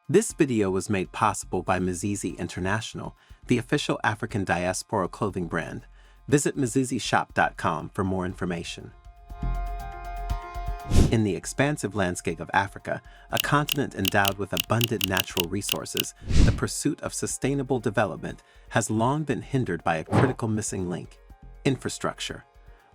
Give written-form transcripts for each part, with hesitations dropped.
This video was made possible by Mzizi International, the official African diaspora clothing brand. Visit mzizishop.com for more information. In the expansive landscape of Africa, a continent endowed with abundant natural resources, the pursuit of sustainable development has long been hindered by a critical missing link: infrastructure.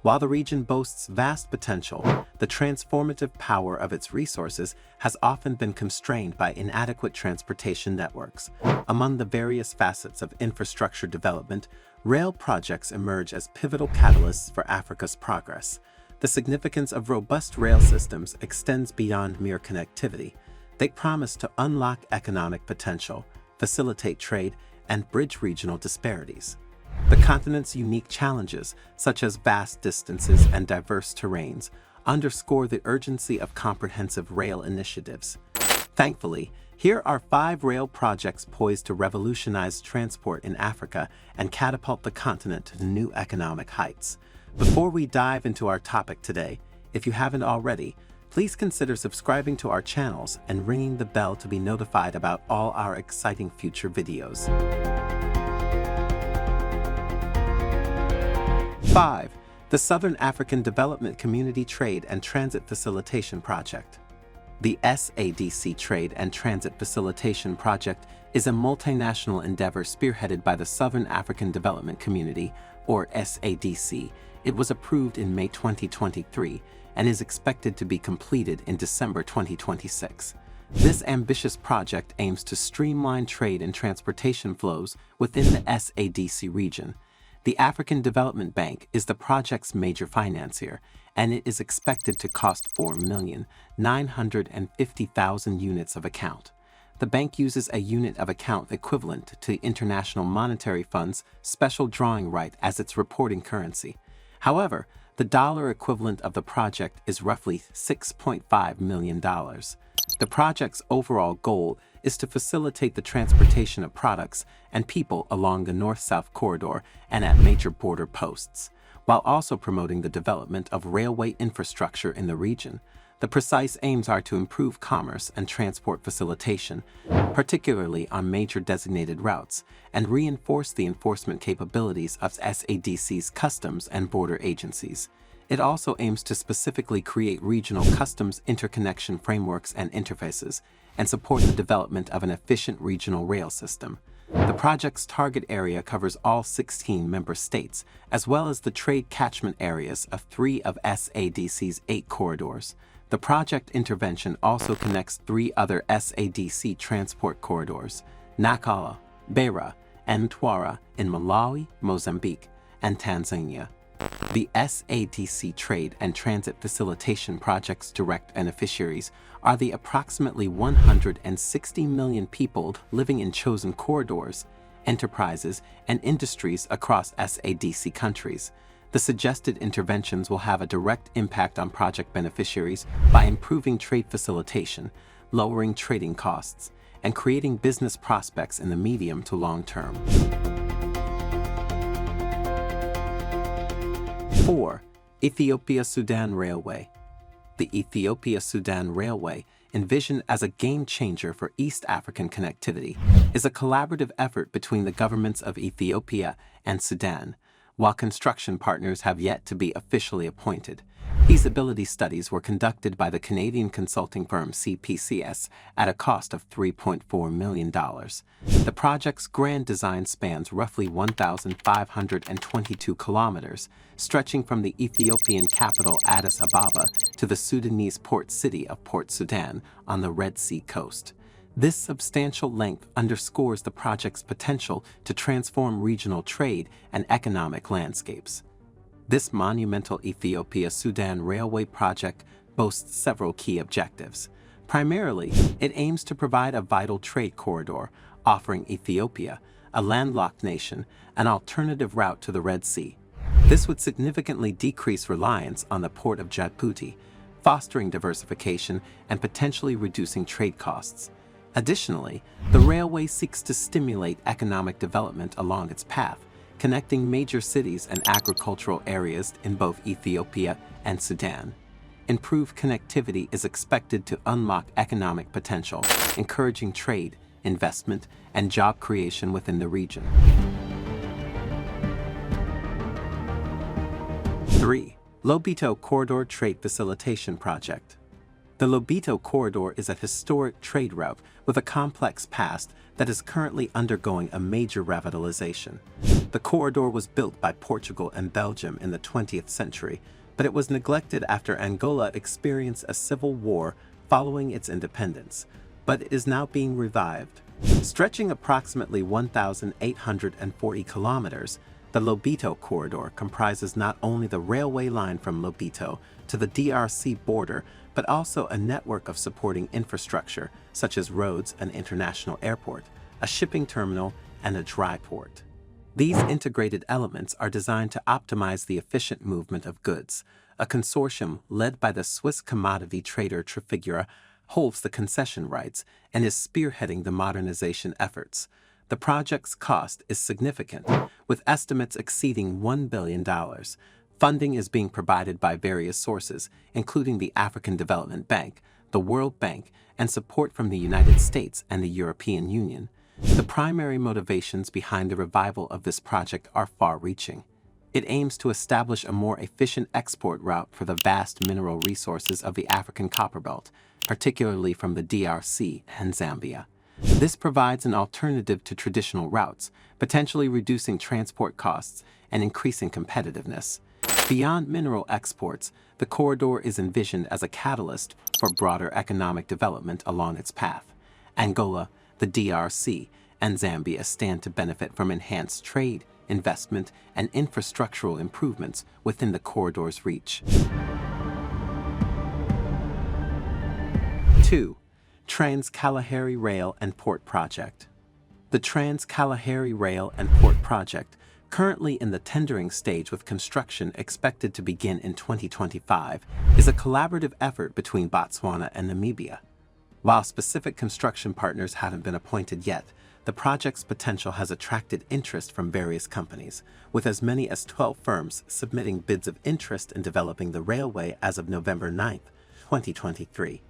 While the region boasts vast potential, the transformative power of its resources has often been constrained by inadequate transportation networks. Among the various facets of infrastructure development, rail projects emerge as pivotal catalysts for Africa's progress. The significance of robust rail systems extends beyond mere connectivity. They promise to unlock economic potential, facilitate trade, and bridge regional disparities. The continent's unique challenges, such as vast distances and diverse terrains, underscore the urgency of comprehensive rail initiatives. Thankfully, here are 5 rail projects poised to revolutionize transport in Africa and catapult the continent to new economic heights. Before we dive into our topic today, if you haven't already, please consider subscribing to our channels and ringing the bell to be notified about all our exciting future videos. 5. The Southern African Development Community Trade and Transit Facilitation Project. The S.A.D.C. Trade and Transit Facilitation Project is a multinational endeavor spearheaded by the Southern African Development Community, or S.A.D.C. It was approved in May 2023 and is expected to be completed in December 2026. This ambitious project aims to streamline trade and transportation flows within the S.A.D.C. region. The African Development Bank is the project's major financier, and it is expected to cost 4,950,000 units of account. The bank uses a unit of account equivalent to International Monetary Fund's special drawing right as its reporting currency. However, the dollar equivalent of the project is roughly $6.5 million. The project's overall goal is to facilitate the transportation of products and people along the north-south corridor and at major border posts, while also promoting the development of railway infrastructure in the region. The precise aims are to improve commerce and transport facilitation, particularly on major designated routes, and reinforce the enforcement capabilities of SADC's customs and border agencies. It also aims to specifically create regional customs interconnection frameworks and interfaces, and support the development of an efficient regional rail system. The project's target area covers all 16 member states, as well as the trade catchment areas of 3 of SADC's 8 corridors. The project intervention also connects 3 other SADC transport corridors: Nacala, Beira, and Mtwara in Malawi, Mozambique, and Tanzania. The S.A.D.C. Trade and Transit Facilitation Project's direct beneficiaries are the approximately 160 million people living in chosen corridors, enterprises, and industries across S.A.D.C. countries. The suggested interventions will have a direct impact on project beneficiaries by improving trade facilitation, lowering trading costs, and creating business prospects in the medium to long term. 4. Ethiopia-Sudan Railway. The Ethiopia-Sudan Railway, envisioned as a game-changer for East African connectivity, is a collaborative effort between the governments of Ethiopia and Sudan. While construction partners have yet to be officially appointed, feasibility studies were conducted by the Canadian consulting firm CPCS at a cost of $3.4 million. The project's grand design spans roughly 1,522 kilometers, stretching from the Ethiopian capital Addis Ababa to the Sudanese port city of Port Sudan on the Red Sea coast. This substantial length underscores the project's potential to transform regional trade and economic landscapes. This monumental Ethiopia-Sudan railway project boasts several key objectives. Primarily, it aims to provide a vital trade corridor, offering Ethiopia, a landlocked nation, an alternative route to the Red Sea. This would significantly decrease reliance on the port of Djibouti, fostering diversification and potentially reducing trade costs. Additionally, the railway seeks to stimulate economic development along its path, connecting major cities and agricultural areas in both Ethiopia and Sudan. Improved connectivity is expected to unlock economic potential, encouraging trade, investment, and job creation within the region. 3. Lobito Corridor Trade Facilitation Project. The Lobito Corridor is a historic trade route with a complex past that is currently undergoing a major revitalization. The corridor was built by Portugal and Belgium in the 20th century, but it was neglected after Angola experienced a civil war following its independence, but is now being revived. Stretching approximately 1,840 kilometers, the Lobito Corridor comprises not only the railway line from Lobito to the DRC border, but also a network of supporting infrastructure, such as roads, an international airport, a shipping terminal, and a dry port. These integrated elements are designed to optimize the efficient movement of goods. A consortium led by the Swiss commodity trader Trafigura holds the concession rights and is spearheading the modernization efforts. The project's cost is significant, with estimates exceeding $1 billion. Funding is being provided by various sources, including the African Development Bank, the World Bank, and support from the United States and the European Union. The primary motivations behind the revival of this project are far-reaching. It aims to establish a more efficient export route for the vast mineral resources of the African Copperbelt, particularly from the DRC and Zambia. This provides an alternative to traditional routes, potentially reducing transport costs and increasing competitiveness. Beyond mineral exports, the corridor is envisioned as a catalyst for broader economic development along its path. Angola, the DRC, and Zambia stand to benefit from enhanced trade, investment, and infrastructural improvements within the corridor's reach. 2. Trans-Kalahari Rail and Port Project. The Trans-Kalahari Rail and Port Project, currently in the tendering stage with construction expected to begin in 2025, is a collaborative effort between Botswana and Namibia. While specific construction partners haven't been appointed yet, the project's potential has attracted interest from various companies, with as many as 12 firms submitting bids of interest in developing the railway as of November 9, 2023.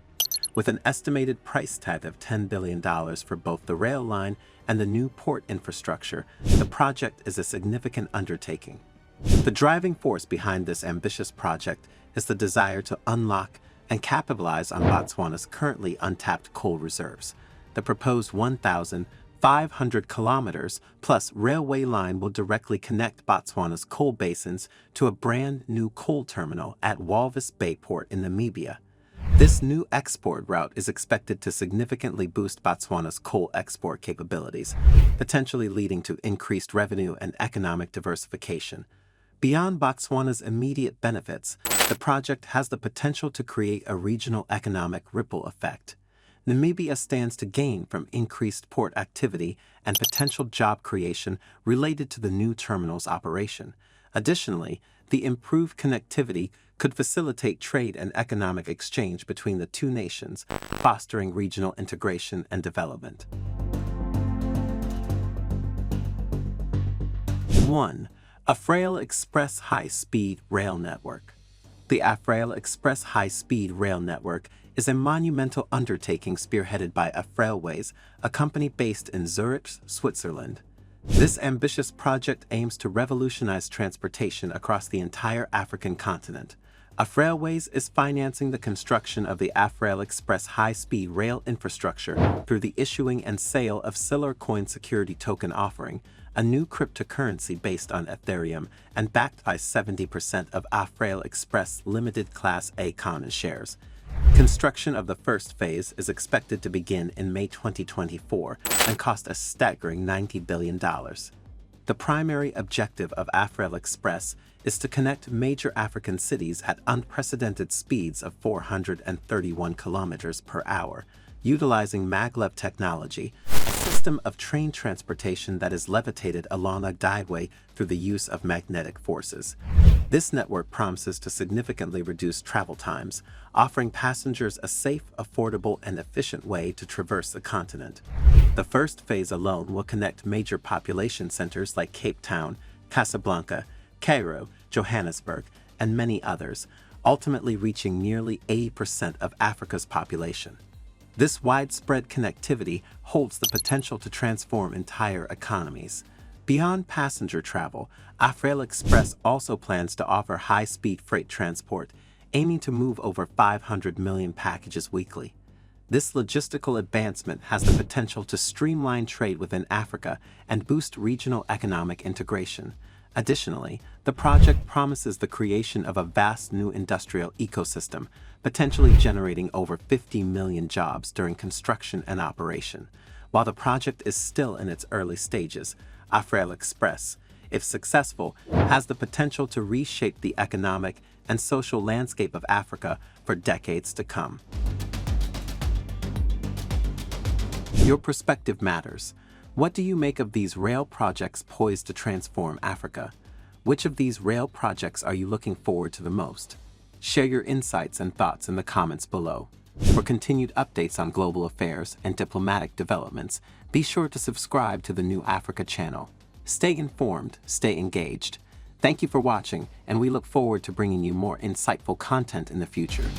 With an estimated price tag of $10 billion for both the rail line and the new port infrastructure, the project is a significant undertaking. The driving force behind this ambitious project is the desire to unlock and capitalize on Botswana's currently untapped coal reserves. The proposed 1,500 kilometers plus railway line will directly connect Botswana's coal basins to a brand new coal terminal at Walvis Bay Port in Namibia. This new export route is expected to significantly boost Botswana's coal export capabilities, potentially leading to increased revenue and economic diversification. Beyond Botswana's immediate benefits, the project has the potential to create a regional economic ripple effect. Namibia stands to gain from increased port activity and potential job creation related to the new terminal's operation. Additionally, the improved connectivity could facilitate trade and economic exchange between the two nations, fostering regional integration and development. 1. Afril Express High-Speed Rail Network. The Afril Express High-Speed Rail Network is a monumental undertaking spearheaded by Afrilways, a company based in Zurich, Switzerland. This ambitious project aims to revolutionize transportation across the entire African continent. Afrilways is financing the construction of the Afril Express high-speed rail infrastructure through the issuing and sale of Silver Coin Security Token offering, a new cryptocurrency based on Ethereum and backed by 70% of Afril Express Limited Class A common shares. Construction of the first phase is expected to begin in May 2024 and cost a staggering $90 billion. The primary objective of Afril Express is to connect major African cities at unprecedented speeds of 431 kilometers per hour, utilizing maglev technology, a system of train transportation that is levitated along a guideway through the use of magnetic forces. This network promises to significantly reduce travel times, offering passengers a safe, affordable, and efficient way to traverse the continent. The first phase alone will connect major population centers like Cape Town, Casablanca, Cairo, Johannesburg, and many others, ultimately reaching nearly 80% of Africa's population. This widespread connectivity holds the potential to transform entire economies. Beyond passenger travel, Afril Express also plans to offer high-speed freight transport, aiming to move over 500 million packages weekly. This logistical advancement has the potential to streamline trade within Africa and boost regional economic integration. Additionally, the project promises the creation of a vast new industrial ecosystem, potentially generating over 50 million jobs during construction and operation. While the project is still in its early stages, Afril Express, if successful, has the potential to reshape the economic and social landscape of Africa for decades to come. Your perspective matters. What do you make of these rail projects poised to transform Africa? Which of these rail projects are you looking forward to the most? Share your insights and thoughts in the comments below. For continued updates on global affairs and diplomatic developments, be sure to subscribe to the New Africa channel. Stay informed, stay engaged. Thank you for watching, and we look forward to bringing you more insightful content in the future.